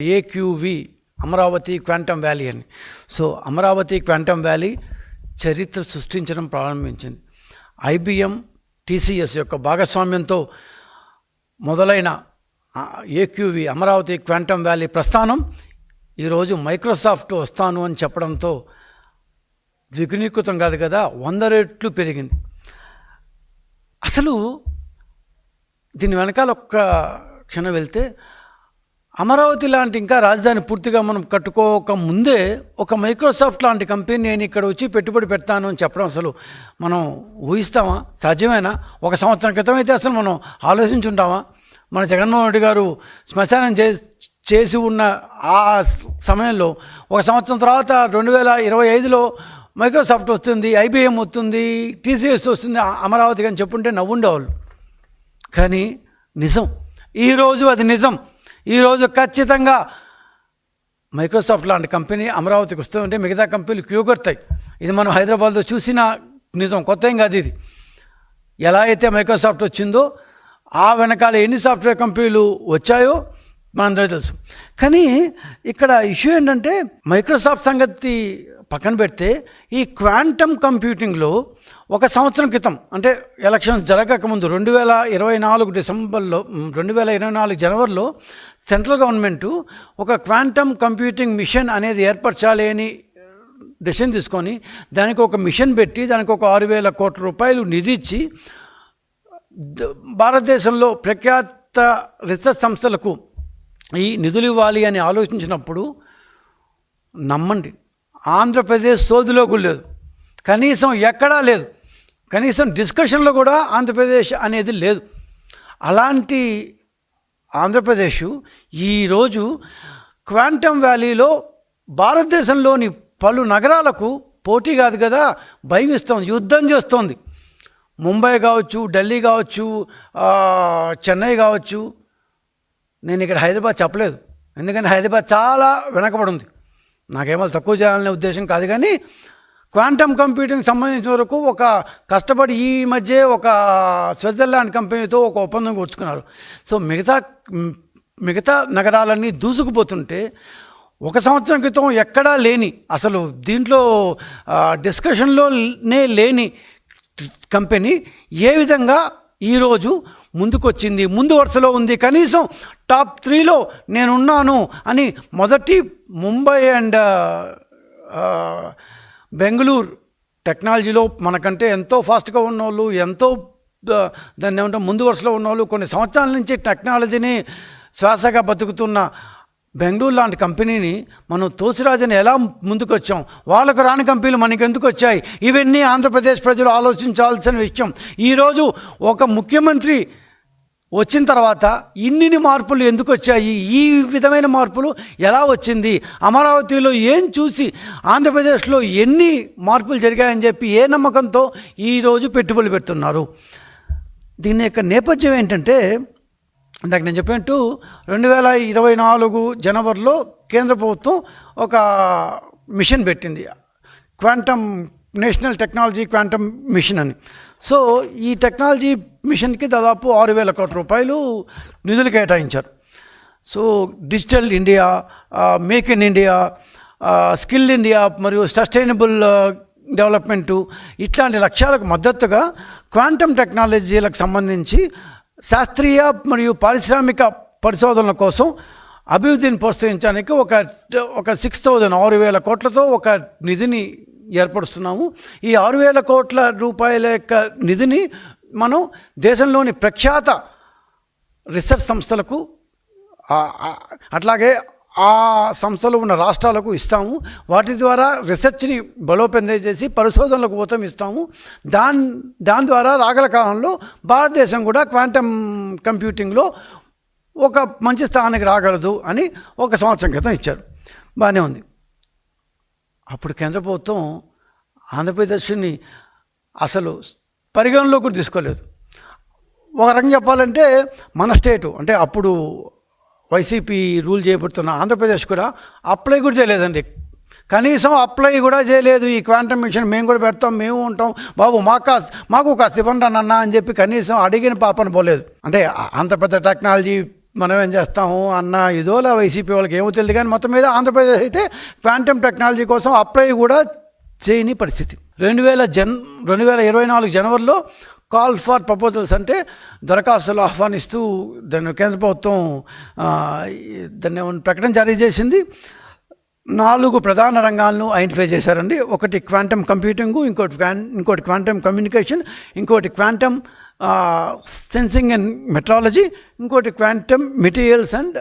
ఏక్యూవి Amaravati quantum valley అని. So Amaravati quantum valley చరిత్ర సృష్టించడం ప్రారంభించింది. ఐబిఎం టీసీఎస్ యొక్క భాగస్వామ్యంతో మొదలైన ఏక్యూవి అమరావతి క్వాంటమ్ వ్యాలీ ప్రస్థానం ఈరోజు మైక్రోసాఫ్ట్ వస్తాను అని చెప్పడంతో ద్విగుణీకృతం కాదు కదా, 100 రెట్లు పెరిగింది. అసలు దీని వెనకాల ఒక్క క్షణం వెళ్తే, అమరావతి లాంటి ఇంకా రాజధాని పూర్తిగా మనం కట్టుకోక ముందే ఒక మైక్రోసాఫ్ట్ లాంటి కంపెనీ నేను ఇక్కడ వచ్చి పెట్టుబడి పెడతాను అని చెప్పడం అసలు మనం ఊహిస్తామా? సాధ్యమేనా? ఒక సంవత్సరం క్రితం అయితే అసలు మనం ఆలోచించుంటామా? మన జగన్మోహన్ రెడ్డి గారు శ్మశానం చేసి ఉన్న ఆ సమయంలో ఒక సంవత్సరం తర్వాత 2025లో మైక్రోసాఫ్ట్ వస్తుంది, ఐబిఎం వస్తుంది, టీసీఎస్ వస్తుంది అమరావతికి అని చెప్పుంటే నవ్వుండేవాళ్ళు. కానీ నిజం, ఈరోజు అది నిజం. ఈరోజు ఖచ్చితంగా మైక్రోసాఫ్ట్ లాంటి కంపెనీ అమరావతికి వస్తుందంటే మిగతా కంపెనీలు క్యూ కొడతాయి. ఇది మనం హైదరాబాద్లో చూసిన నిజం, కొత్త ఏం కాదు ఇది. ఎలా అయితే మైక్రోసాఫ్ట్ వచ్చిందో ఆ వెనకాల ఎన్ని సాఫ్ట్వేర్ కంపెనీలు వచ్చాయో మనందరికీ తెలుసు. కానీ ఇక్కడ ఇష్యూ ఏంటంటే, మైక్రోసాఫ్ట్ సంగతి పక్కన పెడితే ఈ క్వాంటమ్ కంప్యూటింగ్లో ఒక సంవత్సరం క్రితం, అంటే ఎలక్షన్స్ జరగకముందు 2024 డిసెంబర్లో 2024 జనవరిలో సెంట్రల్ గవర్నమెంటు ఒక క్వాంటమ్ కంప్యూటింగ్ మిషన్ అనేది ఏర్పరచాలి అని డెసిషన్ తీసుకొని దానికి ఒక మిషన్ పెట్టి దానికి ఒక 6,000 కోట్ల రూపాయలు నిధి ఇచ్చి భారతదేశంలో ప్రఖ్యాత రీసెర్చ్ సంస్థలకు ఈ నిధులు ఇవ్వాలి అని ఆలోచించినప్పుడు నమ్మండి, ఆంధ్రప్రదేశ్ సోదిలో కూడా లేదు, కనీసం ఎక్కడా లేదు, కనీసం డిస్కషన్లో కూడా ఆంధ్రప్రదేశ్ అనేది లేదు. అలాంటి ఆంధ్రప్రదేశ్ ఈరోజు క్వాంటమ్ వ్యాలీలో భారతదేశంలోని పలు నగరాలకు పోటీ కాదు కదా, భయం ఇస్తోంది, యుద్ధం చేస్తోంది. ముంబై కావచ్చు, ఢిల్లీ కావచ్చు, చెన్నై కావచ్చు. నేను ఇక్కడ హైదరాబాద్ చెప్పలేదు, ఎందుకంటే హైదరాబాద్ చాలా వెనకబడి ఉంది. నాకేమో తక్కువ చేయాలనే ఉద్దేశం కాదు, కానీ క్వాంటమ్ కంప్యూటింగ్ సంబంధించిన వరకు ఒక కష్టపడి ఈ మధ్య ఒక స్విట్జర్లాండ్ కంపెనీతో ఒక ఒప్పందం కూర్చుకున్నారు. సో మిగతా నగరాలన్నీ దూసుకుపోతుంటే ఒక సంవత్సరం క్రితం ఎక్కడా లేని, అసలు దీంట్లో డిస్కషన్లోనే లేని కంపెనీ ఏ విధంగా ఈరోజు ముందుకొచ్చింది, ముందు వరుసలో ఉంది, కనీసం టాప్ 3లో నేనున్నాను అని మొదటి ముంబై అండ్ బెంగళూరు టెక్నాలజీలో మనకంటే ఎంతో ఫాస్ట్గా ఉన్నవాళ్ళు, ఎంతో దాన్ని ఏమంటే ముందు వరుసలో ఉన్నవాళ్ళు, కొన్ని సంవత్సరాల నుంచి టెక్నాలజీని శ్వాసగా బతుకుతున్న బెంగళూరు లాంటి కంపెనీని మనం తోసిరాజని ఎలా ముందుకు వచ్చాం, వాళ్ళకు రాని కంపెనీలు మనకి ఎందుకు వచ్చాయి? ఇవన్నీ ఆంధ్రప్రదేశ్ ప్రజలు ఆలోచించాల్సిన విషయం. ఈరోజు ఒక ముఖ్యమంత్రి వచ్చిన తర్వాత ఇన్ని మార్పులు ఎందుకు వచ్చాయి? ఈ విధమైన మార్పులు ఎలా వచ్చింది? అమరావతిలో ఏం చూసి ఆంధ్రప్రదేశ్లో ఎన్ని మార్పులు జరిగాయని చెప్పి ఏ నమ్మకంతో ఈరోజు పెట్టుబడులు పెడుతున్నారు? దీని యొక్క నేపథ్యం ఏంటంటే, ఇందాక నేను చెప్పినట్టు 2024 జనవరిలో కేంద్ర ప్రభుత్వం ఒక మిషన్ పెట్టింది, quantum national technology quantum mission అని. సో ఈ టెక్నాలజీ మిషన్కి దాదాపు 6,000 కోట్ల రూపాయలు నిధులు కేటాయించారు. So digital India, make in India, skill India మరియు సస్టైనబుల్ డెవలప్మెంటు ఇట్లాంటి లక్ష్యాలకు మద్దతుగా క్వాంటమ్ టెక్నాలజీలకు సంబంధించి శాస్త్రీయ మరియు పారిశ్రామిక పరిశోధనల కోసం అభివృద్ధిని ప్రోత్సహించడానికి ఒక 6,000 కోట్లతో ఒక నిధిని ఏర్పరుస్తున్నాము. ఈ 6,000 కోట్ల రూపాయల యొక్క నిధిని మనం దేశంలోని ప్రఖ్యాత రీసెర్చ్ సంస్థలకు, అట్లాగే ఆ సంస్థలు ఉన్న రాష్ట్రాలకు ఇస్తాము. వాటి ద్వారా రీసెర్చ్ని బలోపేతం చేసి పరిశోధనలకు ఊతం ఇస్తాము. దాని ద్వారా రాగల కాలంలో భారతదేశం కూడా క్వాంటమ్ కంప్యూటింగ్లో ఒక మంచి స్థానానికి రాగలదు అని ఒక సంవత్సరం క్రితం ఇచ్చారు. బాగానే ఉంది. అప్పుడు కేంద్ర ప్రభుత్వం ఆంధ్రప్రదేశ్ని అసలు పరిగణలోకి కూడా తీసుకోలేదు. ఒక రకంగా చెప్పాలంటే మన స్టేటు, అంటే అప్పుడు వైసీపీ రూల్ చేయబడుతున్న ఆంధ్రప్రదేశ్ కూడా అప్లై కూడా చేయలేదండి. కనీసం అప్లై కూడా చేయలేదు. ఈ క్వాంటమ్ మిషన్ మేము కూడా పెడతాం, మేము ఉంటాం బాబు, మాకు కాస్త ఇవ్వండి అన్న అని చెప్పి కనీసం అడిగిన పాపన పోలేదు. అంటే అంత పెద్ద టెక్నాలజీ మనం ఏం చేస్తాము అన్న ఇదోలా వైసీపీ వాళ్ళకి ఏమో తెలియదు, కానీ మొత్తం మీద ఆంధ్రప్రదేశ్ అయితే క్వాంటమ్ టెక్నాలజీ కోసం అప్లై కూడా చేయని పరిస్థితి. 2024 జనవరిలో కాల్ ఫర్ ప్రపోజల్స్ అంటే దరఖాస్తులు ఆహ్వానిస్తూ దాన్ని కేంద్ర ప్రభుత్వం దాన్ని ప్రకటన జారీ చేసింది. 4 ప్రధాన రంగాలను ఐడెంటిఫై చేశారండి. ఒకటి క్వాంటమ్ కంప్యూటింగు, ఇంకోటి క్వాంటమ్ కమ్యూనికేషన్, ఇంకోటి క్వాంటమ్ సెన్సింగ్ అండ్ మెట్రాలజీ, ఇంకోటి quantum materials and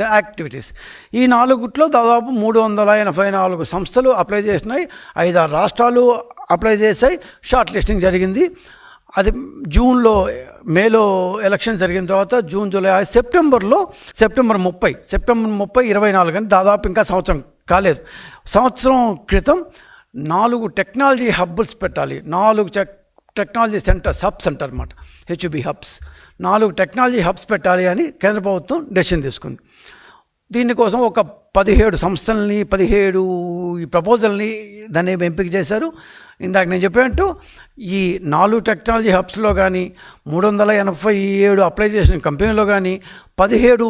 the activities. ఈ 4 దాదాపు 384 సంస్థలు అప్లై చేసినాయి. 5-6 రాష్ట్రాలు అప్లై చేశాయి. షార్ట్ లిస్టింగ్ జరిగింది. అది మేలో ఎలక్షన్ జరిగిన తర్వాత జూన్, జూలై, సెప్టెంబర్ 30, 24 అంటే దాదాపు ఇంకా సంవత్సరం కాలేదు. సంవత్సరం క్రితం 4 టెక్నాలజీ హబ్బుల్స్ పెట్టాలి. 4 టెక్నాలజీ హబ్స్ అంటారు అన్నమాట, HUB హబ్స్. 4 టెక్నాలజీ హబ్స్ పెట్టాలి అని కేంద్ర ప్రభుత్వం డెసిషన్ తీసుకుంది. దీనికోసం ఒక 17 సంస్థల్ని, 17 ఈ ప్రపోజల్ని దాన్ని ఎంపిక చేశారు. ఇందాక నేను చెప్పినట్టు ఈ 4 టెక్నాలజీ హబ్స్లో కానీ 387 అప్లై చేసిన కంపెనీలో కానీ 17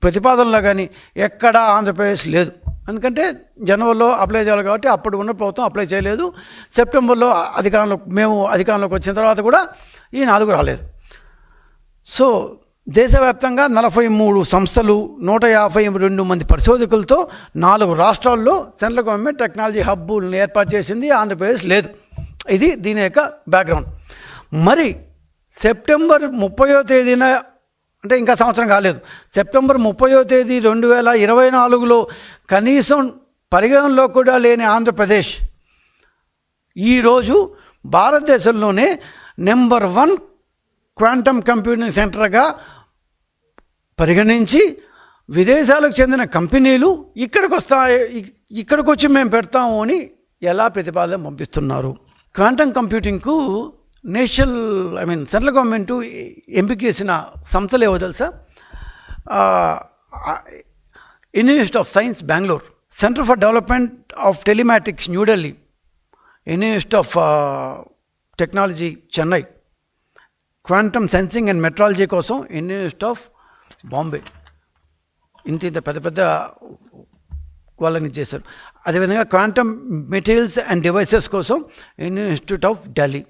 ప్రతిపాదనలో కానీ ఎక్కడా ఆంధ్రప్రదేశ్ లేదు. ఎందుకంటే జనవరిలో అప్లై చేయాలి కాబట్టి అప్పుడు ఉన్న ప్రభుత్వం అప్లై చేయలేదు. సెప్టెంబర్లో మేము అధికారంలోకి వచ్చిన తర్వాత కూడా ఈ 4 రాలేదు. సో దేశవ్యాప్తంగా 43 సంస్థలు, 152 మంది పరిశోధకులతో 4 రాష్ట్రాల్లో సెంట్రల్ గవర్నమెంట్ టెక్నాలజీ హబ్బులను ఏర్పాటు చేసింది. ఆంధ్రప్రదేశ్ లేదు. ఇది దీని యొక్క బ్యాక్గ్రౌండ్. మరి సెప్టెంబర్ 30వ తేదీన, అంటే ఇంకా సంవత్సరం కాలేదు, సెప్టెంబర్ 30వ తేదీ 2024లో కనీసం పరిగణనలో కూడా లేని ఆంధ్రప్రదేశ్ ఈరోజు భారతదేశంలోనే నెంబర్ 1 క్వాంటమ్ కంప్యూటింగ్ సెంటర్గా పరిగణించి విదేశాలకు చెందిన కంపెనీలు ఇక్కడికి వచ్చి మేము పెడతాము అని ఎలా ప్రతిపాదన పంపిస్తున్నారు. క్వాంటమ్ కంప్యూటింగ్కు సెంట్రల్ గవర్నమెంట్ ఎంపిక చేసిన సంస్థలు ఏవో తెలుసా? Institute of science Bengaluru, centre for development of telematics New Delhi, institute of technology Chennai, quantum sensing and metrology కోసం ఇన్స్టిట్యూట్ ఆఫ్ బాంబే. ఇంత పెద్ద వాళ్ళని చేశారు. అదేవిధంగా క్వాంటమ్ మెటీరియల్స్ అండ్ డివైసెస్ కోసం ఇన్స్టిట్యూట్ ఆఫ్ ఢిల్లీ.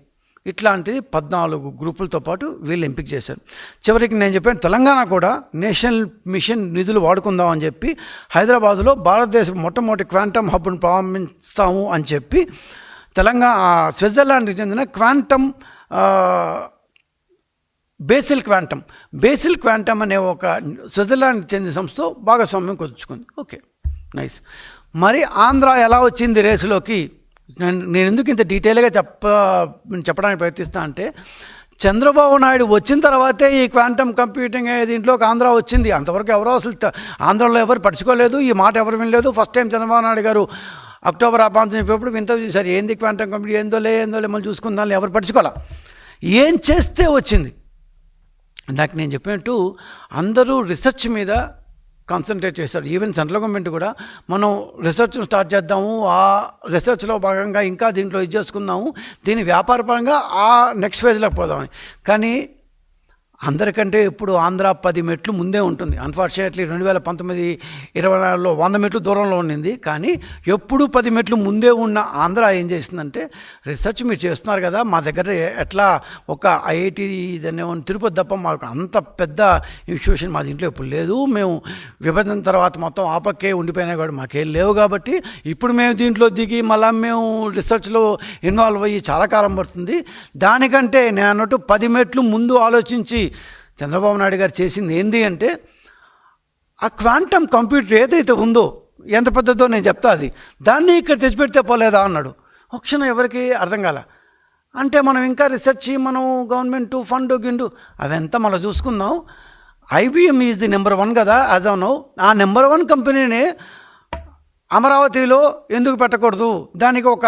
ఇట్లాంటిది 14 గ్రూపులతో పాటు వీళ్ళు ఎంపిక చేశారు. చివరికి నేను చెప్పాను, తెలంగాణ కూడా నేషనల్ మిషన్ నిధులు వాడుకుందాం అని చెప్పి హైదరాబాదులో భారతదేశం మొట్టమొదటి క్వాంటమ్ హబ్ను ప్రారంభిస్తాము అని చెప్పి స్విట్జర్లాండ్కి చెందిన క్వాంటమ్ బేసిల్ క్వాంటమ్ అనే ఒక స్విట్జర్లాండ్కి చెందిన సంస్థతో భాగస్వామ్యం కుదుర్చుకుంది. Okay, nice. మరి ఆంధ్ర ఎలా వచ్చింది రేసులోకి? నేను ఎందుకు ఇంత డీటెయిల్గా చెప్పడానికి ప్రయత్నిస్తా అంటే, చంద్రబాబు నాయుడు వచ్చిన తర్వాతే ఈ క్వాంటమ్ కంప్యూటింగ్ అనే దీంట్లోకి ఆంధ్ర వచ్చింది. అంతవరకు ఎవరో అసలు ఆంధ్రలో ఎవరు పడుచుకోలేదు, ఈ మాట ఎవరు వినలేదు. ఫస్ట్ టైం చంద్రబాబు నాయుడు గారు అక్టోబర్ ఆపాంతం చెప్పినప్పుడు వింత చూసారు, ఏంది క్వాంటమ్ కంప్యూటింగ్, ఏందోలే మళ్ళీ చూసుకుందాం, ఎవరు పడుచుకోవాలా. ఏం చేస్తే వచ్చింది? ఇందాక నేను చెప్పినట్టు అందరూ రీసెర్చ్ మీద కాన్సన్ట్రేట్ చేస్తారు. ఈవెన్ సెంట్రల్ గవర్నమెంట్ కూడా మనం రీసెర్చ్ స్టార్ట్ చేద్దాము, ఆ రీసెర్చ్లో భాగంగా ఇంకా దీంట్లో ఇది చేసుకుందాము, దీని వ్యాపారపరంగా ఆ నెక్స్ట్ ఫేజ్లోకి పోదామని. కానీ అందరికంటే ఇప్పుడు ఆంధ్ర 10 మెట్లు ముందే ఉంటుంది. అన్ఫార్చునేట్లీ 2019-24లో 100 మెట్లు దూరంలో ఉండింది. కానీ ఎప్పుడు 10 మెట్లు ముందే ఉన్న ఆంధ్ర ఏం చేసిందంటే, రీసెర్చ్ మీరు చేస్తున్నారు కదా, మా దగ్గర ఎట్లా ఒక IIT తిరుపతి తప్ప మాకు అంత పెద్ద ఇన్స్టిట్యూషన్ మా దీంట్లో ఎప్పుడు లేదు. మేము విభజన తర్వాత మొత్తం ఆపక్కే ఉండిపోయినా కూడా మాకేం లేవు. కాబట్టి ఇప్పుడు మేము దీంట్లో దిగి మళ్ళీ మేము రీసెర్చ్లో ఇన్వాల్వ్ అయ్యి చాలా కాలం పడుతుంది. దానికంటే నేను అన్నట్టు 10 మెట్లు ముందు ఆలోచించి చంద్రబాబు నాయుడు గారు చేసింది ఏంది అంటే, ఆ క్వాంటమ్ కంప్యూటర్ ఏదైతే ఉందో, ఎంత పెద్దదో నేను చెప్తా, దాన్ని ఇక్కడ తెచ్చిపెడితే పోలేదా అన్నాడు. ఒక క్షణం ఎవరికి అర్థం కాల. అంటే మనం ఇంకా రీసెర్చ్, మనం గవర్నమెంట్ ఫండ్ గిండు అవంతా మనం చూసుకుందాం. IBM ఈజ్ ది నెంబర్ 1 కదా యాజ్ ఆఫ్ నౌ. ఆ నెంబర్ 1 కంపెనీని అమరావతిలో ఎందుకు పెట్టకూడదు, దానికి ఒక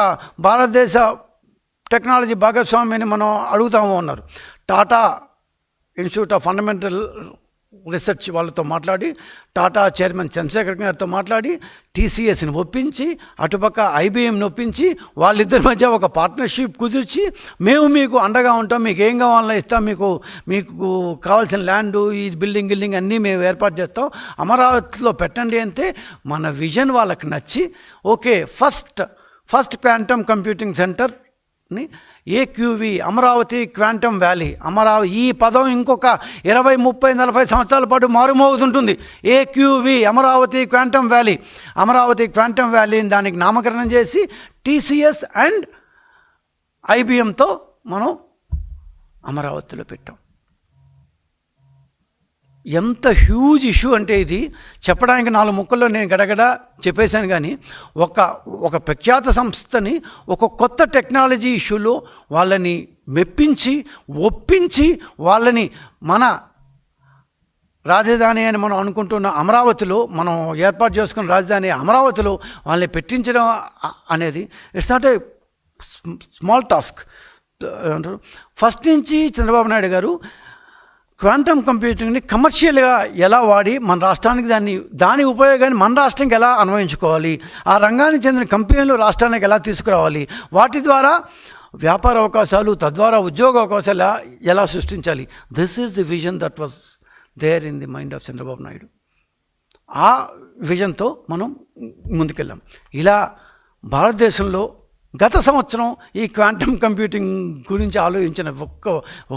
భారతదేశ టెక్నాలజీ భాగస్వామ్యాన్ని మనం అడుగుతాము అన్నారు. Tata institute of fundamental research వాళ్ళతో మాట్లాడి, టాటా చైర్మన్ చంద్రశేఖర్ గారితో మాట్లాడి, టీసీఎస్ని ఒప్పించి, అటుపక్క ఐబీఎంని ఒప్పించి, వాళ్ళిద్దరి మధ్య ఒక పార్ట్నర్షిప్ కుదిర్చి, మేము మీకు అండగా ఉంటాం, మీకు ఏం కావాలన్నా ఇస్తాం, మీకు కావాల్సిన ల్యాండు, ఈ బిల్డింగ్ అన్నీ మేము ఏర్పాటు చేస్తాం, అమరావతిలో పెట్టండి అంటే మన విజన్ వాళ్ళకి నచ్చి, ఓకే ఫస్ట్ క్వాంటమ్ కంప్యూటింగ్ సెంటర్ని ఏక్యూవి, అమరావతి క్వాంటమ్ వ్యాలీ. ఈ పదం ఇంకొక 20, 30, 40 సంవత్సరాల పాటు మారుమోగుతుంటుంది. AQV, Amaravati quantum valley. Amaravati quantum వ్యాలీని దానికి నామకరణం చేసి టీసీఎస్ అండ్ ఐబీఎంతో మనం అమరావతిలో పెట్టాం. ఎంత హ్యూజ్ ఇష్యూ అంటే ఇది చెప్పడానికి 4 ముక్కల్లో నేను గడగడ చెప్పేశాను. కానీ ఒక ప్రఖ్యాత సంస్థని ఒక కొత్త టెక్నాలజీ ఇష్యూలో వాళ్ళని మెప్పించి, ఒప్పించి, వాళ్ళని మన రాజధాని అని మనం అనుకుంటున్న అమరావతిలో, మనం ఏర్పాటు చేసుకున్న రాజధాని అమరావతిలో వాళ్ళని పెట్టించడం అనేది it's not a small task. First నుంచి చంద్రబాబు నాయుడు గారు క్వాంటమ్ కంప్యూటింగ్ని కమర్షియల్గా ఎలా వాడి మన రాష్ట్రానికి దాని ఉపయోగాన్ని మన రాష్ట్రానికి ఎలా అన్వయించుకోవాలి, ఆ రంగానికి చెందిన కంపెనీలు రాష్ట్రానికి ఎలా తీసుకురావాలి, వాటి ద్వారా వ్యాపార అవకాశాలు, తద్వారా ఉద్యోగ అవకాశాలు ఎలా సృష్టించాలి. This is the vision that was there in the mind of Chandrababu Naidu. ఆ విజన్తో మనం ముందుకెళ్ళాం. ఇలా భారతదేశంలో గత సంవత్సరం ఈ క్వాంటమ్ కంప్యూటింగ్ గురించి ఆలోచించిన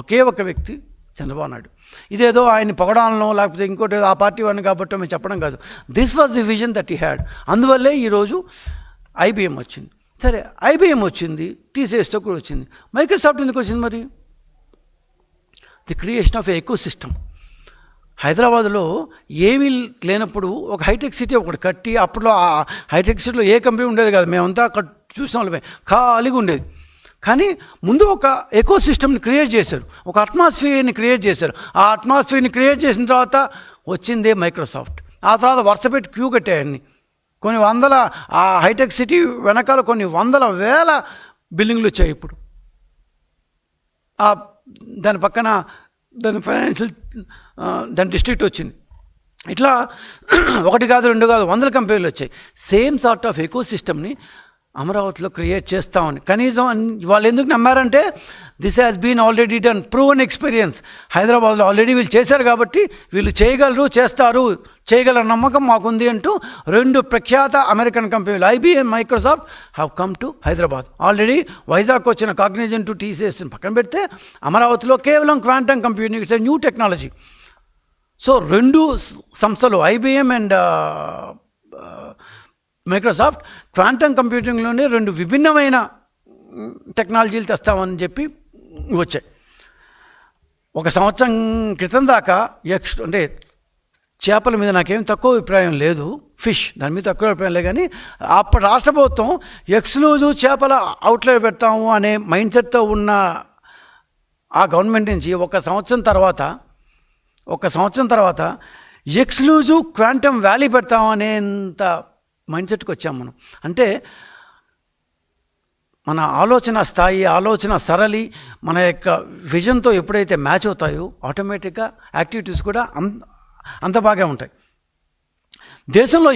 ఒకే ఒక వ్యక్తి చంద్రబాబు నాయుడు. ఇదేదో ఆయన పొగడాలను లేకపోతే ఇంకోటి ఆ పార్టీ వాడిని కాబట్టి మేము చెప్పడం కాదు. This was the vision that he had. అందువల్లే ఈరోజు ఐబీఎం వచ్చింది. సరే, ఐబీఎం వచ్చింది, టీసీఎస్తో కూడా వచ్చింది. మైక్రోసాఫ్ట్ ఎందుకు వచ్చింది మరి? The creation of eco system. హైదరాబాద్లో ఏమీ లేనప్పుడు ఒక హైటెక్ సిటీ ఒకటి కట్టి, అప్పట్లో ఆ హైటెక్ సిటీలో ఏ కంపెనీ ఉండేది కాదు, మేమంతా అక్కడ చూసిన వాళ్ళమే, ఖాళీగా ఉండేది. కానీ ముందు ఒక ఎకో సిస్టమ్ని క్రియేట్ చేశారు, ఒక అట్మాస్ఫియర్ని క్రియేట్ చేశారు. ఆ అట్మాస్ఫియర్ని క్రియేట్ చేసిన తర్వాత వచ్చిందే మైక్రోసాఫ్ట్. ఆ తర్వాత వరుసపెట్టి క్యూ కట్టాయన్ని. కొన్ని వందల, ఆ హైటెక్ సిటీ వెనకాల కొన్ని వందల వేల బిల్డింగ్లు వచ్చాయి ఇప్పుడు. దాని పక్కన దాని ఫైనాన్షియల్ దాని డిస్ట్రిక్ట్ వచ్చింది. ఇట్లా 1 కాదు 2 కాదు 100 కంపెనీలు వచ్చాయి. సేమ్ సార్ట్ ఆఫ్ ఎకో సిస్టమ్ని అమరావతిలో క్రియేట్ చేస్తామని. కనీసం వాళ్ళు ఎందుకు నమ్మారంటే this has been already done, proven experience. హైదరాబాద్లో ఆల్రెడీ వీళ్ళు చేశారు కాబట్టి వీళ్ళు చేయగలరు, చేయగలరు నమ్మకం మాకుంది అంటూ 2 ప్రఖ్యాత అమెరికన్ కంపెనీలు IBM, Microsoft have come to Hyderabad. Already Vizag వచ్చిన కాగ్నిజెంట్, టీసీఎస్ని పక్కన పెడితే అమరావతిలో కేవలం quantum computing, it's new technology. So 2 సంస్థలు ఐబీఎం అండ్ మైక్రోసాఫ్ట్ క్వాంటమ్ కంప్యూటింగ్లోనే 2 విభిన్నమైన టెక్నాలజీలు తెస్తామని చెప్పి వచ్చాయి. 1 సంవత్సరం క్రితం దాకా అంటే చేపల మీద నాకేం తక్కువ అభిప్రాయం లేదు, ఫిష్ దాని మీద తక్కువ అభిప్రాయం లేదు. కానీ అప్పుడు రాష్ట్ర ప్రభుత్వం ఎక్స్క్లూజివ్ చేపల అవుట్లెట్ పెడతాము అనే మైండ్ సెట్తో ఉన్న ఆ గవర్నమెంట్ నుంచి 1 సంవత్సరం తర్వాత ఎక్స్క్లూజివ్ క్వాంటమ్ వ్యాలీ పెడతాము అనేంత మైండ్ సెట్కి వచ్చాం మనం. అంటే మన ఆలోచన స్థాయి, ఆలోచన సరళి మన యొక్క విజన్తో ఎప్పుడైతే మ్యాచ్ అవుతాయో ఆటోమేటిక్గా యాక్టివిటీస్ కూడా అంత బాగా ఉంటాయి. దేశంలో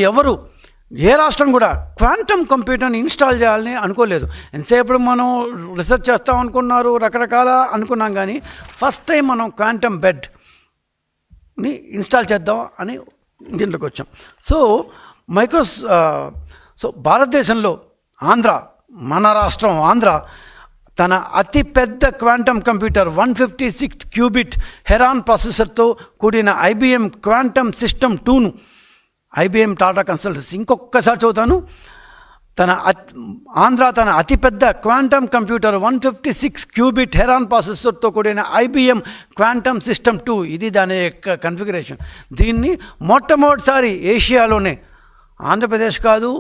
ఏ రాష్ట్రం కూడా క్వాంటమ్ కంప్యూటర్ని ఇన్స్టాల్ చేయాలని అనుకోలేదు. ఎంతసేపు మనం రీసెర్చ్ చేస్తాం అనుకున్నారు, రకరకాల అనుకున్నాం. కానీ ఫస్ట్ టైం మనం క్వాంటమ్ బెడ్ని ఇన్స్టాల్ చేద్దాం అని దీంట్లోకి వచ్చాం. సో భారతదేశంలో మన రాష్ట్రం ఆంధ్ర తన అతిపెద్ద క్వాంటమ్ కంప్యూటర్ 156 క్యూబిట్ హెరాన్ ప్రాసెసర్తో కూడిన ఐబీఎం క్వాంటమ్ సిస్టమ్ 2ను ఐబీఎం టాటా కన్సల్టెన్సీ, ఇంకొకసారి చదువుతాను, ఆంధ్ర తన అతిపెద్ద క్వాంటమ్ కంప్యూటర్ 156 క్యూబిట్ హెరాన్ ప్రాసెసర్తో కూడిన ఐబీఎం క్వాంటమ్ సిస్టమ్ 2, ఇది దాని యొక్క కన్ఫిగరేషన్. దీన్ని మొట్టమొదటిసారి ఏషియాలోనే, ఆంధ్రప్రదేశ్ కాదు,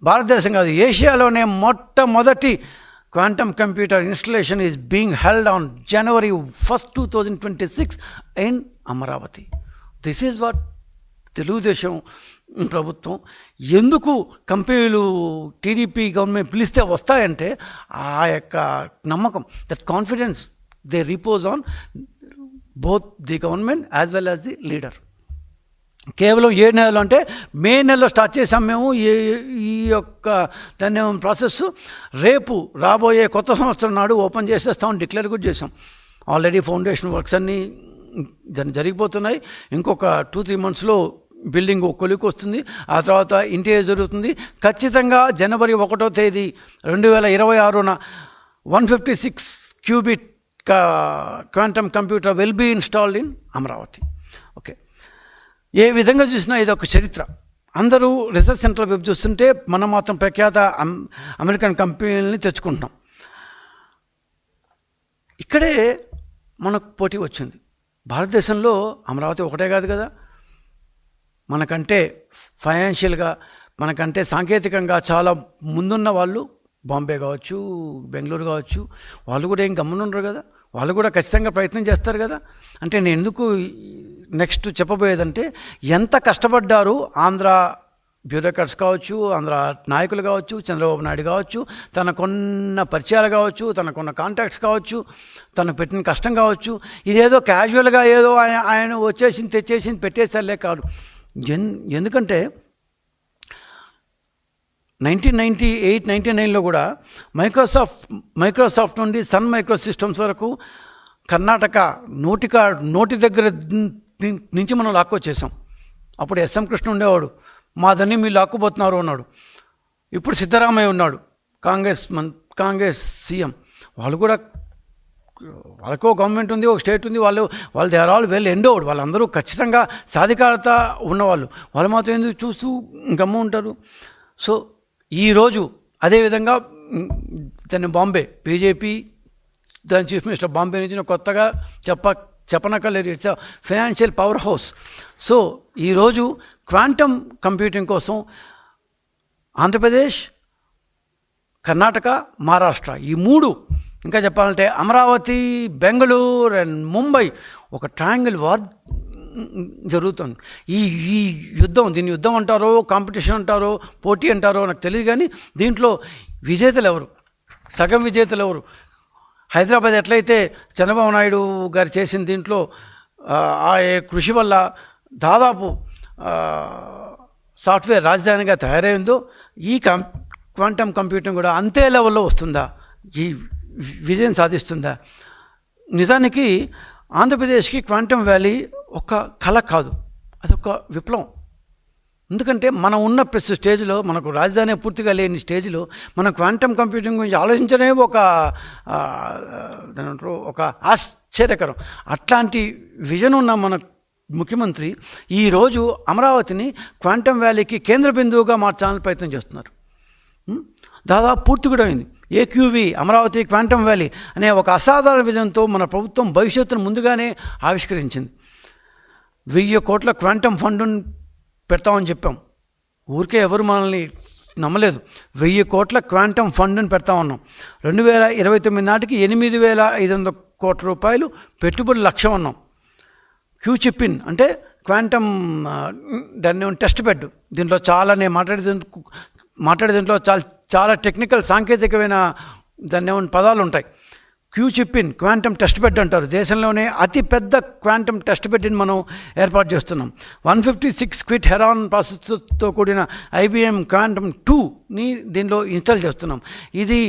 భారతదేశం కాదు, ఏషియాలోనే మొట్టమొదటి quantum computer installation is being held on January 1, 2026 in Amaravati. This is what Telugu Desam ప్రభుత్వం ఎందుకు కంపెనీలు టీడీపీ గవర్నమెంట్ పిలిస్తే వస్తాయంటే ఆ యొక్క నమ్మకం, that confidence they repose on both the government as well as the leader. కేవలం 7 నెలలు అంటే మే నెలలో స్టార్ట్ చేసాం మేము ఈ యొక్క దాన్ని ప్రాసెస్. రేపు రాబోయే కొత్త సంవత్సరం నాడు ఓపెన్ చేసేస్తామని డిక్లేర్ కూడా చేసాం. ఆల్రెడీ ఫౌండేషన్ వర్క్స్ అన్నీ దాన్ని జరిగిపోతున్నాయి. ఇంకొక 2-3 మంత్స్లో బిల్డింగ్ కొలికి వస్తుంది. ఆ తర్వాత ఇంటీరియర్ జరుగుతుంది. ఖచ్చితంగా జనవరి 1వ తేదీ 2026న 156 qubit quantum computer will be installed in Amaravati. Okay, ఏ విధంగా చూసినా ఇది ఒక చరిత్ర. అందరూ రీసెర్చ్ సెంటర్ వైపు చూస్తుంటే మనం మాత్రం ప్రఖ్యాత అమెరికన్ కంపెనీలని తెచ్చుకుంటున్నాం. ఇక్కడే మనకు పోటీ వచ్చింది. భారతదేశంలో అమరావతి ఒకటే కాదు కదా, మనకంటే ఫైనాన్షియల్గా, మనకంటే సాంకేతికంగా చాలా ముందున్న వాళ్ళు బాంబే కావచ్చు, బెంగళూరు కావచ్చు, వాళ్ళు కూడా ఏం గమ్మునుండరు కదా, వాళ్ళు కూడా ఖచ్చితంగా ప్రయత్నం చేస్తారు కదా. అంటే నేను ఎందుకు నెక్స్ట్ చెప్పబోయేదంటే, ఎంత కష్టపడ్డారు ఆంధ్ర బ్యూరోక్రాట్స్ కావచ్చు, ఆంధ్ర నాయకులు కావచ్చు, చంద్రబాబు నాయుడు కావచ్చు, తనకున్న పరిచయాలు కావచ్చు, తనకున్న కాంటాక్ట్స్ కావచ్చు, తనకు పెట్టిన కష్టం కావచ్చు. ఇదేదో క్యాజువల్గా ఏదో ఆయన వచ్చేసింది తెచ్చేసింది పెట్టేసరిలే కాదు. ఎందుకంటే 1998-99లో కూడా మైక్రోసాఫ్ట్ నుండి సన్ మైక్రో సిస్టమ్స్ వరకు కర్ణాటక నోటి దగ్గర నుంచి మనం లాక్కొచ్చేసాం. అప్పుడు ఎస్ఎం కృష్ణ ఉండేవాడు, మాదని మీరు లాక్కుపోతున్నారు అన్నాడు. ఇప్పుడు సిద్ధరామయ్య ఉన్నాడు, కాంగ్రెస్ సీఎం. వాళ్ళు కూడా, వాళ్ళకో గవర్నమెంట్ ఉంది, ఒక స్టేట్ ఉంది, వాళ్ళు they are all well endowed. వాళ్ళందరూ ఖచ్చితంగా సాధికారత ఉన్నవాళ్ళు. వాళ్ళు మాత్రం ఎందుకు చూస్తూ గమ్ము ఉంటారు. సో ఈరోజు అదేవిధంగా దాన్ని బాంబే బీజేపీ దాని చీఫ్ మినిస్టర్ బాంబే నుంచి కొత్తగా చెప్పనక్కర్లేదు, it's financial power house. So ఈరోజు క్వాంటమ్ కంప్యూటింగ్ కోసం ఆంధ్రప్రదేశ్, కర్ణాటక, మహారాష్ట్ర ఈ 3, ఇంకా చెప్పాలంటే అమరావతి, బెంగళూరు అండ్ ముంబై, ఒక ట్రయాంగిల్ వార్ జరుగుతుంది. ఈ యుద్ధం, దీన్ని యుద్ధం అంటారో, కాంపిటీషన్ అంటారో, పోటీ అంటారో నాకు తెలియదు. కానీ దీంట్లో విజేతలు ఎవరు, సగం విజేతలు ఎవరు? హైదరాబాద్ ఎట్లయితే చంద్రబాబు నాయుడు గారు చేసిన దీంట్లో ఆ కృషి వల్ల దాదాపు సాఫ్ట్వేర్ రాజధానిగా తయారైందో, ఈ క్వాంటమ్ కంప్యూటింగ్ కూడా అంతే లెవెల్లో వస్తుందా, ఈ విజయం సాధిస్తుందా? నిజానికి ఆంధ్రప్రదేశ్కి క్వాంటమ్ వ్యాలీ ఒక కళ కాదు, అదొక విప్లవం. ఎందుకంటే మనం ఉన్న ప్రతి స్టేజ్లో, మనకు రాజధాని పూర్తిగా లేని స్టేజ్లో మనం క్వాంటమ్ కంప్యూటింగ్ గురించి ఆలోచించడమే ఒక ఆశ్చర్యకరం. అట్లాంటి విజన్ ఉన్న మన ముఖ్యమంత్రి ఈరోజు అమరావతిని క్వాంటమ్ వ్యాలీకి కేంద్ర బిందువుగా మార్చాలని ప్రయత్నం చేస్తున్నారు. దాదాపు పూర్తి కూడా అయింది. ఏక్యూవీ అమరావతి క్వాంటమ్ వ్యాలీ అనే ఒక అసాధారణ విజన్తో మన ప్రభుత్వం భవిష్యత్తును ముందుగానే ఆవిష్కరించింది. 1000 కోట్ల క్వాంటమ్ ఫండును పెడతామని చెప్పాం. ఊరికే ఎవరు మనల్ని నమ్మలేదు. 1000 కోట్ల క్వాంటమ్ ఫండును పెడతామన్నాం. 2029 నాటికి 8500 కోట్ల రూపాయలు పెట్టుబడి లక్ష్యం అన్నాం. క్యూచిపిన్ అంటే క్వాంటమ్ దాన్ని టెస్ట్ బెడ్. దీంట్లో చాలా నేను మాట్లాడే దీంట్లో చాలా టెక్నికల్ సాంకేతికమైన దాన్ని పదాలు ఉంటాయి. క్యూచిపిన్ క్వాంటమ్ టెస్ట్ బెడ్ అంటారు. దేశంలోనే అతి పెద్ద క్వాంటమ్ టెస్ట్ బెడ్ని మనం ఏర్పాటు చేస్తున్నాం. 156 క్విట్ హెరాన్ ప్రాసెస్తో కూడిన IBM క్వాంటమ్ 2ని దీనిలో ఇన్స్టాల్ చేస్తున్నాం. ఇది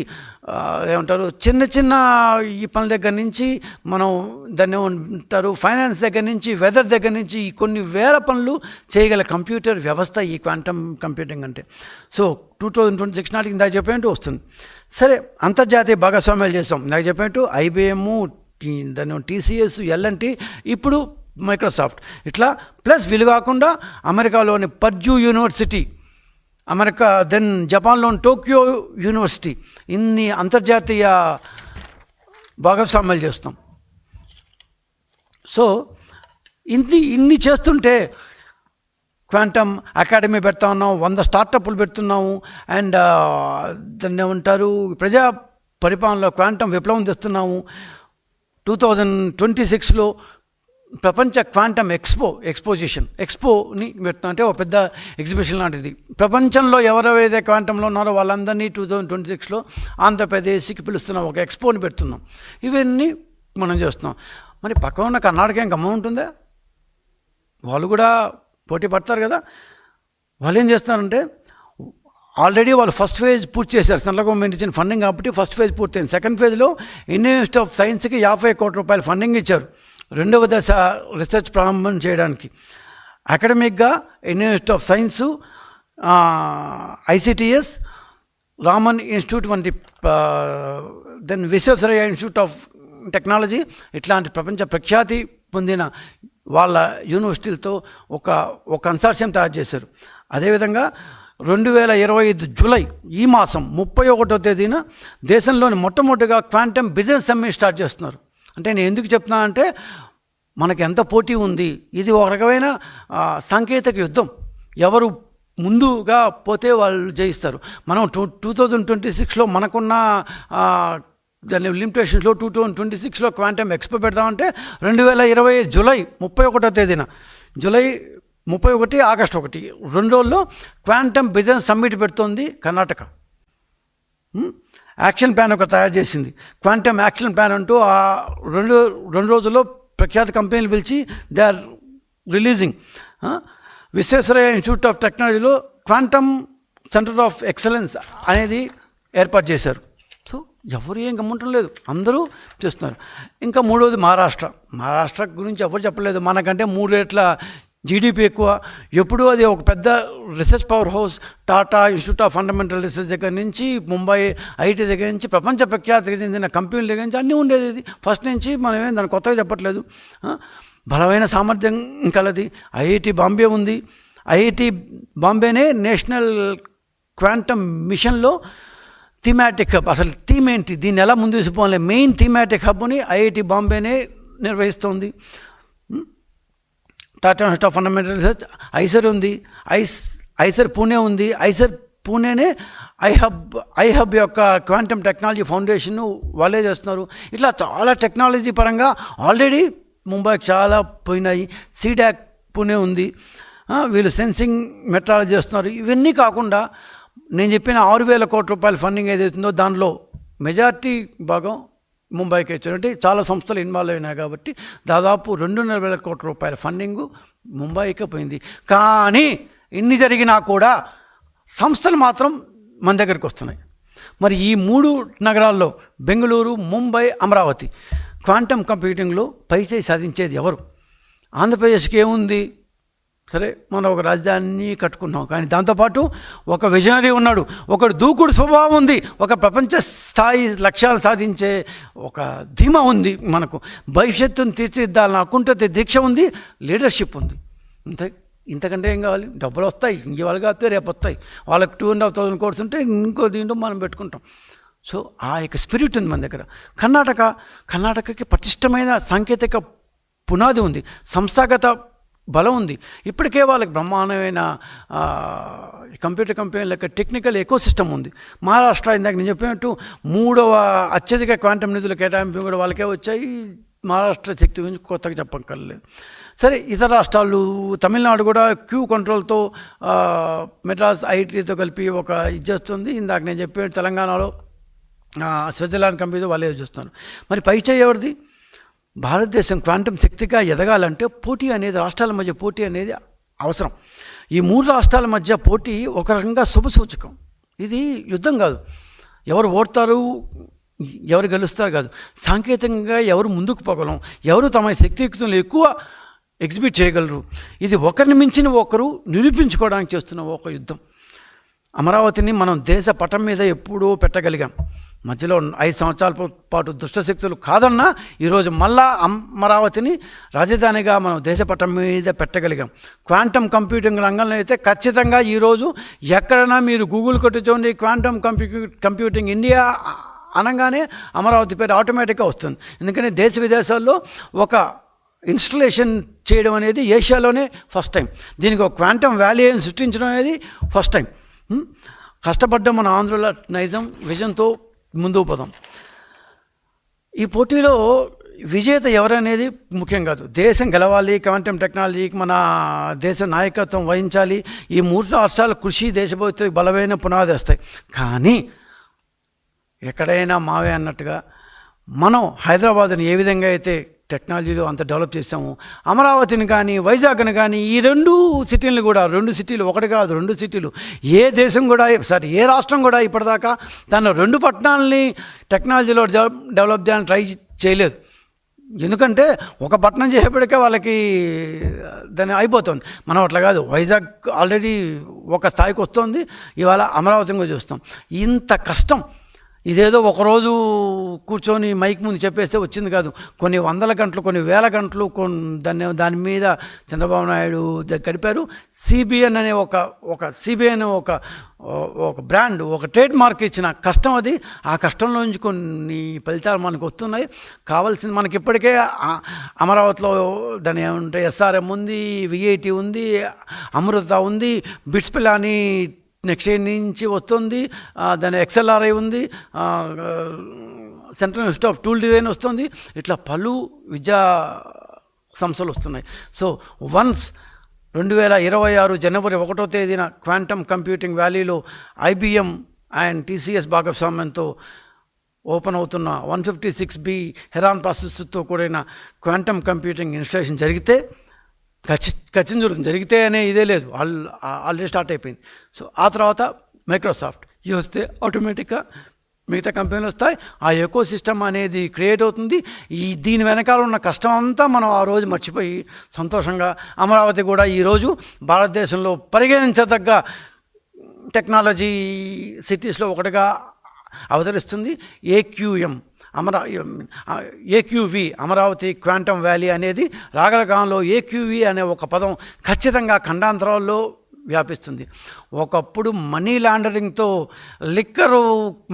ఏమంటారు, చిన్న ఈ పనుల దగ్గర నుంచి మనం దాన్ని ఏమంటారు, ఫైనాన్స్ దగ్గర నుంచి, వెదర్ దగ్గర నుంచి కొన్ని వేల పనులు చేయగల కంప్యూటర్ వ్యవస్థ ఈ క్వాంటమ్ కంప్యూటింగ్ అంటే. సో 2026 నాటికి ఇందాక చెప్పినట్టు వస్తుంది. సరే, అంతర్జాతీయ భాగస్వామ్యాలు చేస్తాం. నాకు చెప్పినట్టు IBM, దాని TCS, L&T, ఇప్పుడు మైక్రోసాఫ్ట్, ఇట్లా ప్లస్ వీలు కాకుండా అమెరికాలోని పర్డ్యూ యూనివర్సిటీ, దెన్ జపాన్లోని టోక్యో యూనివర్సిటీ, ఇన్ని అంతర్జాతీయ భాగస్వామ్యాలు చేస్తాం. సో ఇన్ని చేస్తుంటే క్వాంటమ్ అకాడమీ పెడతా ఉన్నాము, 100 స్టార్టప్లు పెడుతున్నాము, అండ్ దాన్ని ఏమంటారు, ప్రజా పరిపాలనలో క్వాంటమ్ విప్లవం తెస్తున్నాము. 2026లో ప్రపంచ క్వాంటమ్ ఎక్స్పోని పెడుతున్నాం. అంటే ఒక పెద్ద ఎగ్జిబిషన్ లాంటిది. ప్రపంచంలో ఎవరెవరైతే క్వాంటంలో ఉన్నారో వాళ్ళందరినీ 2026లో ఆంధ్రప్రదేశ్కి పిలుస్తున్నాం, ఒక ఎక్స్పోని పెడుతున్నాం. ఇవన్నీ మనం చేస్తున్నాం. మరి పక్కన ఉన్న కర్ణాటక ఏం గమ్మ ఉంటుందా? వాళ్ళు కూడా పోటీ పడతారు కదా. వాళ్ళు ఏం చేస్తున్నారంటే ఆల్రెడీ వాళ్ళు ఫస్ట్ ఫేజ్ పూర్తి చేశారు. సెంట్రల్ గవర్నమెంట్ ఇచ్చిన ఫండింగ్ కాబట్టి ఫస్ట్ ఫేజ్ పూర్తయింది. సెకండ్ ఫేజ్లో ఇండియన్ ఇన్స్టిట్యూట్ ఆఫ్ సైన్స్కి 50 కోట్ల రూపాయలు ఫండింగ్ ఇచ్చారు రెండవ దశ రీసెర్చ్ ప్రారంభం చేయడానికి. అకాడమిక్గా Indian institute of science, ICTS, Raman institute వంటి, then Visvesvaraya institute of technology, ఇట్లాంటి ప్రపంచ ప్రఖ్యాతి పొందిన వాళ్ళ యూనివర్సిటీలతో ఒక కన్సార్షియం తయారు చేశారు. అదేవిధంగా 2025 జూలై ఈ మాసం 31వ తేదీన దేశంలోని మొట్టమొదటిగా క్వాంటమ్ బిజినెస్ సమ్మిట్ స్టార్ట్ చేస్తున్నారు. అంటే నేను ఎందుకు చెప్తున్నా అంటే మనకి ఎంత పోటీ ఉంది, ఇది ఒక రకమైన సాంకేతిక యుద్ధం. ఎవరు ముందుగా పోతే వాళ్ళు జయిస్తారు. మనం 2026లో మనకున్న దాని లిమిటేషన్స్లో 2026లో క్వాంటమ్ ఎక్స్పో పెడతామంటే 2020 జూలై 31వ తేదీన, జూలై 31, ఆగస్టు 1, 2 రోజుల్లో క్వాంటమ్ బిజినెస్ సమ్మిట్ పెడుతోంది కర్ణాటక. యాక్షన్ ప్లాన్ ఒక తయారు చేసింది. క్వాంటమ్ యాక్షన్ ప్లాన్ అంటూ ఆ రెండు రోజుల్లో ప్రఖ్యాత కంపెనీలు పిలిచి they are releasing. Visvesvaraya institute of టెక్నాలజీలో క్వాంటమ్ సెంటర్ ఆఫ్ ఎక్సలెన్స్ అనేది ఏర్పాటు చేశారు. సో ఎవరు ఏం గమ్మంటం లేదు, అందరూ చేస్తున్నారు. ఇంకా మూడవది మహారాష్ట్ర గురించి ఎవరు చెప్పలేదు. మనకంటే 3 రెట్ల జీడిపి ఎక్కువ. ఎప్పుడూ అది ఒక పెద్ద research power house. Tata institute of fundamental research దగ్గర నుంచి, ముంబై ఐటీ దగ్గర నుంచి, ప్రపంచ ప్రఖ్యాతికి చెందిన కంపెనీల దగ్గర నుంచి అన్నీ ఉండేది. ఇది ఫస్ట్ నుంచి మనమేం దాన్ని కొత్తగా చెప్పట్లేదు. బలమైన సామర్థ్యం కలది. ఐఐటి బాంబే ఉంది. ఐఐటి బాంబేనే నేషనల్ క్వాంటమ్ మిషన్లో థీమాటిక్ హబ్. అసలు థీమ్ ఏంటి, దీన్ని ఎలా ముందు తీసుకుపోలే, మెయిన్ థీమాటిక్ హబ్ని ఐఐటి బాంబేనే నిర్వహిస్తోంది. Tata institute of fundamental research, IISER ఉంది, ఐసర్ పూణే ఉంది. ఐసర్ పూణేనే ఐహబ్ యొక్క క్వాంటమ్ టెక్నాలజీ ఫౌండేషన్ వాళ్ళే చేస్తున్నారు. ఇట్లా చాలా టెక్నాలజీ పరంగా ఆల్రెడీ ముంబైకి చాలా పోయినాయి. సీడాక్ పూణే ఉంది, వీళ్ళు సెన్సింగ్ మెట్రాలజీ చేస్తున్నారు. ఇవన్నీ కాకుండా నేను చెప్పిన 6,000 కోట్ల రూపాయల ఫండింగ్ ఏదైతుందో దానిలో మెజార్టీ భాగం ముంబైకి ఇచ్చారు. అంటే చాలా సంస్థలు ఇన్వాల్వ్ అయినాయి కాబట్టి దాదాపు 2,500 కోట్ల రూపాయల ఫండింగు ముంబైకి పోయింది. కానీ ఇన్ని జరిగినా కూడా సంస్థలు మాత్రం మన దగ్గరికి వస్తున్నాయి. మరి ఈ 3 నగరాల్లో బెంగళూరు, ముంబై, అమరావతి క్వాంటమ్ కంప్యూటింగ్లో పైచేయి సాధించేది ఎవరు? ఆంధ్రప్రదేశ్కి ఏముంది? సరే, మనం ఒక రాజధానిని కట్టుకున్నాం, కానీ దాంతోపాటు ఒక విజనరీ ఉన్నాడు, ఒకడు దూకుడు స్వభావం ఉంది, ఒక ప్రపంచ స్థాయి లక్ష్యాలు సాధించే ఒక ధీమా ఉంది, మనకు భవిష్యత్తును తీర్చిదిద్దాలని అకుంఠిత దీక్ష ఉంది, లీడర్షిప్ ఉంది. ఇంతకంటే ఏం కావాలి? డబ్బులు వస్తాయి, ఇవాళ కాస్తే రేపు వస్తాయి. వాళ్ళకి 2,500 కోర్స్ ఉంటే ఇంకో దీంట్లో మనం పెట్టుకుంటాం. సో ఆ యొక్క స్పిరిట్ ఉంది మన దగ్గర. కర్ణాటకకి పటిష్టమైన సాంకేతిక పునాది ఉంది, సంస్థాగత బలం ఉంది. ఇప్పటికే వాళ్ళకి బ్రహ్మాండమైన కంప్యూటర్ కంపెనీల యొక్క టెక్నికల్ ఎకోసిస్టమ్ ఉంది. మహారాష్ట్ర ఇందాక నేను చెప్పినట్టు 3వ అత్యధిక క్వాంటమ్ నిధుల కేటాయింపు కూడా వాళ్ళకే వచ్చాయి. మహారాష్ట్ర శక్తి గురించి కొత్తగా చెప్పక్కర్లేదు. సరే, ఇతర రాష్ట్రాలు, తమిళనాడు కూడా క్యూ కంట్రోల్తో మెడ్రాస్ ఐఐటీతో కలిపి ఒక ఇది చేస్తుంది. ఇందాక నేను చెప్పిన తెలంగాణలో స్విట్జర్లాండ్ కంపెనీతో వాళ్ళే చూస్తున్నారు. మరి పై చేయి ఎవరిది? భారతదేశం క్వాంటమ్ శక్తిగా ఎదగాలంటే పోటీ అనేది, రాష్ట్రాల మధ్య పోటీ అనేది అవసరం. ఈ 3 రాష్ట్రాల మధ్య పోటీ ఒక రకంగా శుభసూచకం. ఇది యుద్ధం కాదు, ఎవరు ఓడతారు ఎవరు గెలుస్తారు కాదు, సాంకేతికంగా ఎవరు ముందుకు పోగలం, ఎవరు తమ శక్తియుక్తులను ఎక్కువ ఎగ్జిబిట్ చేయగలరు. ఇది ఒకరిని మించిన ఒకరు నిరూపించుకోవడానికి చేస్తున్న ఒక యుద్ధం. అమరావతిని మనం దేశ పటం మీద ఎప్పుడూ పెట్టగలిగాం. మధ్యలో 5 సంవత్సరాల పాటు దుష్టశక్తులు కాదన్నా ఈరోజు మళ్ళా అమరావతిని రాజధానిగా మనం దేశపటం మీద పెట్టగలిగాం. క్వాంటమ్ కంప్యూటింగ్ రంగంలో అయితే ఖచ్చితంగా ఈరోజు ఎక్కడైనా మీరు గూగుల్ కొట్టి చూడండి, క్వాంటమ్ కంప్యూటింగ్ ఇండియా అనగానే అమరావతి పేరు ఆటోమేటిక్గా వస్తుంది. ఎందుకంటే దేశ విదేశాల్లో ఒక ఇన్స్టలేషన్ చేయడం అనేది ఏషియాలోనే ఫస్ట్ టైం. దీనికి ఒక క్వాంటమ్ వ్యాలీ సృష్టించడం అనేది ఫస్ట్ టైం. కష్టపడ్డ మన ఆంధ్రుల నైజం విజన్తో ముందుకు పోదాం. ఈ పోటీలో విజేత ఎవరనేది ముఖ్యం కాదు, దేశం గెలవాలి, క్వాంటమ్ టెక్నాలజీకి మన దేశ నాయకత్వం వహించాలి. ఈ 3 రాష్ట్రాల కృషి దేశభక్తికి బలమైన పునాది వస్తాయి. కానీ ఎక్కడైనా మావే అన్నట్టుగా మనం హైదరాబాద్ని ఏ విధంగా అయితే టెక్నాలజీలో అంత డెవలప్ చేసాము. అమరావతిని కానీ వైజాగ్ని కానీ ఈ 2 సిటీలను కూడా 2 సిటీలు, ఒకటి కాదు 2 సిటీలు, ఏ దేశం కూడా ఏ రాష్ట్రం కూడా ఇప్పటిదాకా తన 2 పట్టణాలని టెక్నాలజీలో డెవలప్ చేయాలని ట్రై చేయలేదు. ఎందుకంటే ఒక పట్టణం చేసేప్పటికే వాళ్ళకి దాన్ని అయిపోతుంది. మనం అట్లా కాదు, వైజాగ్ ఆల్రెడీ ఒక స్థాయికి వస్తుంది, ఇవాళ అమరావతిని చూస్తాం. ఇంత కష్టం ఇదేదో ఒకరోజు కూర్చొని మైక్ ముందు చెప్పేస్తే వచ్చింది కాదు. కొన్ని వందల గంటలు, కొన్ని వేల గంటలు దాని మీద చంద్రబాబు నాయుడు గడిపారు. సిబిఎన్ అనే సిబిఎన్ ఒక బ్రాండ్, ఒక ట్రేడ్ మార్క్ ఇచ్చిన కష్టం అది. ఆ కష్టంలో నుంచి కొన్ని ఫలితాలు మనకు వస్తున్నాయి. కావాల్సింది మనకి ఇప్పటికే అమరావతిలో దాని ఏమంటే ఎస్ఆర్ఎం ఉంది, విఐటి ఉంది, అమృత ఉంది, బిట్స్ పిల్లాని నెక్స్ట్ ఇయర్ నుంచి వస్తుంది, దాని XLRI ఉంది, central institute of tool design వస్తుంది. ఇట్లా పలు విద్యా సంస్థలు వస్తున్నాయి. సో వన్స్ 2026 జనవరి 1వ తేదీన క్వాంటమ్ కంప్యూటింగ్ వ్యాలీలో IBM అండ్ TCS భాగస్వామ్యంతో ఓపెన్ అవుతున్న 156B హెరాన్ ప్రాసెసర్తో కూడిన క్వాంటమ్ కంప్యూటింగ్ ఇన్స్టాలేషన్ జరిగితే ఖచ్చితంగా జరిగితే అనే ఇదే లేదు, ఆల్రెడీ స్టార్ట్ అయిపోయింది. సో ఆ తర్వాత మైక్రోసాఫ్ట్ ఇవి వస్తే ఆటోమేటిక్గా మిగతా కంపెనీలు వస్తాయి. ఆ ఎకో సిస్టమ్ అనేది క్రియేట్ అవుతుంది. దీని వెనకాల ఉన్న కష్టం అంతా మనం ఆ రోజు మర్చిపోయి సంతోషంగా అమరావతి కూడా ఈరోజు భారతదేశంలో పరిగణించదగ్గ టెక్నాలజీ సిటీస్లో ఒకటిగా అవతరిస్తుంది. AQV అమరావతి క్వాంటమ్ వ్యాలీ అనేది రాగల కాలంలో AQV అనే ఒక పదం ఖచ్చితంగా ఖండాంతరాల్లో వ్యాపిస్తుంది. ఒకప్పుడు మనీ లాండరింగ్తో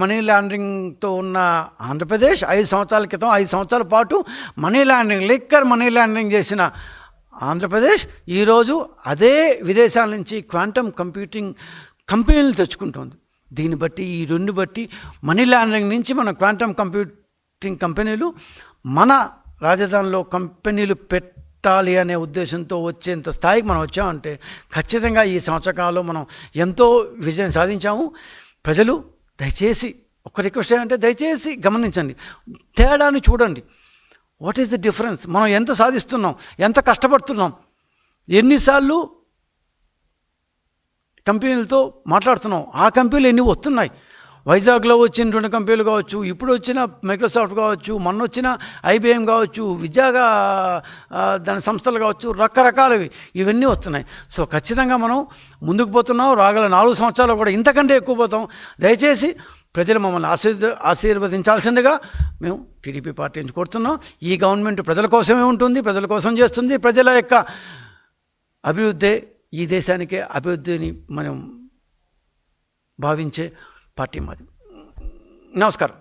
మనీ లాండరింగ్తో ఉన్న ఆంధ్రప్రదేశ్ 5 సంవత్సరాల క్రితం 5 సంవత్సరాల పాటు మనీ లాండరింగ్ చేసిన ఆంధ్రప్రదేశ్ ఈరోజు అదే విదేశాల నుంచి క్వాంటమ్ కంప్యూటింగ్ కంపెనీలు తెచ్చుకుంటుంది. దీన్ని బట్టి ఈ 2 బట్టి మనీ లాండరింగ్ నుంచి మన క్వాంటమ్ కంప్యూటింగ్ కంపెనీలు మన రాజధానిలో కంపెనీలు పెట్టాలి అనే ఉద్దేశంతో వచ్చేంత స్థాయికి మనం వచ్చామంటే ఖచ్చితంగా ఈ సంవత్సరాల్లో మనం ఎంతో విజయం సాధించాము. ప్రజలు దయచేసి ఒక రిక్వెస్ట్ ఏంటంటే దయచేసి గమనించండి, తేడాని చూడండి. What is the difference? మనం ఎంత సాధిస్తున్నాం, ఎంత కష్టపడుతున్నాం, ఎన్నిసార్లు కంపెనీలతో మాట్లాడుతున్నాం, ఆ కంపెనీలు ఎన్ని వస్తున్నాయి. వైజాగ్లో వచ్చిన 2 కంపెనీలు కావచ్చు, ఇప్పుడు వచ్చిన మైక్రోసాఫ్ట్ కావచ్చు, మొన్న వచ్చిన IBM కావచ్చు, విద్యాగా దాని సంస్థలు కావచ్చు, రకరకాలవి ఇవన్నీ వస్తున్నాయి. సో ఖచ్చితంగా మనం ముందుకు పోతున్నాం. రాగల 4 సంవత్సరాలు కూడా ఇంతకంటే ఎక్కువ పోతాం. దయచేసి ప్రజలు మమ్మల్ని ఆశీర్వదించాల్సిందిగా మేము టీడీపీ పార్టీ నుంచి కోరుతున్నాం. ఈ గవర్నమెంట్ ప్రజల కోసమే ఉంటుంది, ప్రజల కోసం చేస్తుంది. ప్రజల యొక్క అభివృద్ధి ఈ దేశానికే అభివృద్ధిని మనం భావించే పార్టీ మాది. నమస్కారం.